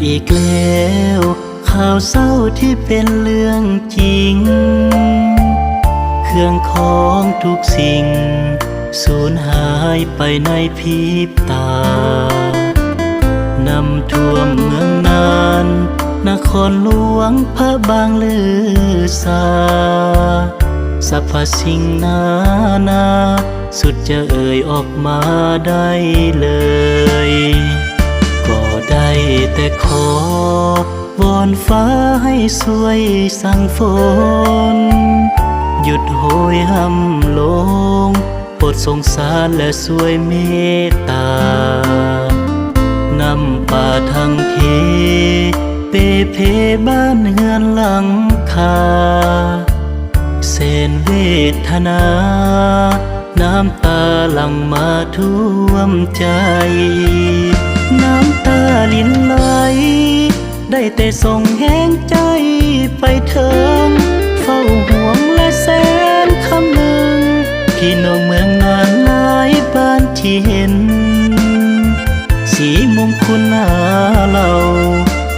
อีกแล้วข่าวเศร้าที่เป็นเรื่องจริงเครื่องของทุกสิ่งสูญหายไปในพริบตานำท่วมเมืองนานนครหลวงพระบางลือสาสรรพสิ่งนานาสุดจะเอ่ยออกมาได้เลยก็ได้แต่ขอวอนฟ้าให้ช่วยสั่งฝนหยุดโหยห้ำลงโปรดสงสารและช่วยเมตตานำป่าทั้งเทเปเพบ้านเฮือนหลังคาเส้นเวทนาน้ำตาหลั่งมาท่วมใจน้ำตาลินไหลได้แต่ส่งแห้งใจไปเถิงเฝ้าห่วงและแสนคำนึงพี่น้องเมืองนานหลายบ้านที่เห็นสีมงคลหน้าเหล่า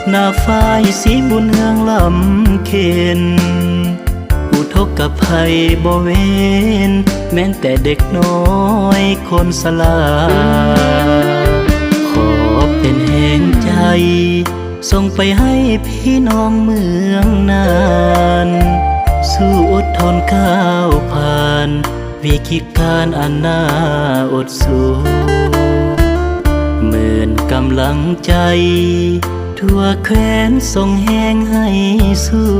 หน้าฝ้ายสีบุญเฮืองลำเข็นอุทกภัยบ่เว้นแม้แต่เด็กน้อยคนสลาขอเป็นแห่งใจส่งไปให้พี่น้องเมืองนานสู้อดทนก้าวผ่านวิกฤตการณ์อันน่าอดสู้เหมือนกำลังใจทั่วแคว้นส่งแห้งให้สู้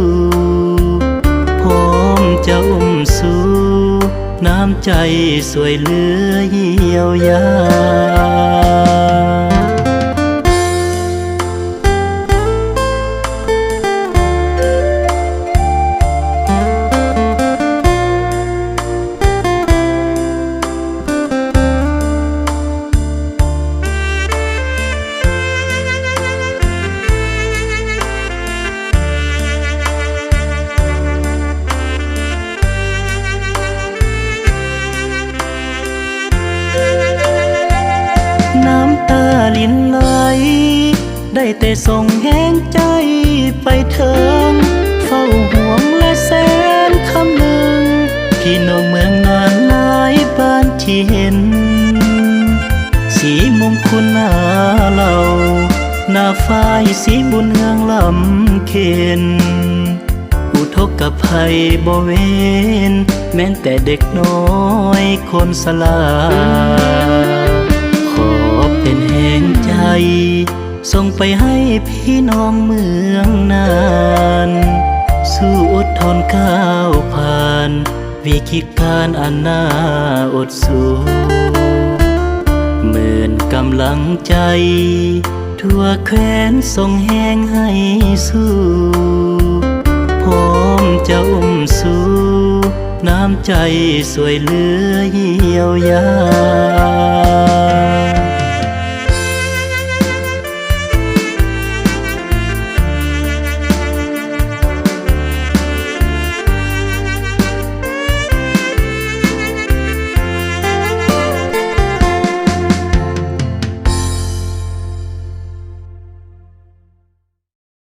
พร้อมจะอุ้มสู้น้ำใจสวยเหลือเยียวยาน้ำตาลินไหลได้แต่ส่งแห้งใจไปเถิงเฝ้าห่วงและแสนคำนึงพี่น้องเมืองนานหลายบ้านที่เห็นสีมงคลหน้าเหล่าหน้าฝ้ายสีบุญเฮืองลำเข็นอุทกภัยบ่เว้นแม้แต่เด็กน้อยคนสลาเป็นแห่งใจส่งไปให้พี่น้องเมืองนานสู้อดทนก้าวผ่านวิกฤตการณ์อันน่าอดสู้เหมือนกำลังใจทั่วแคว้นส่งแห้งให้สู้พร้อมจะอุ้มสู้น้ำใจสวยเหลือเยียวยา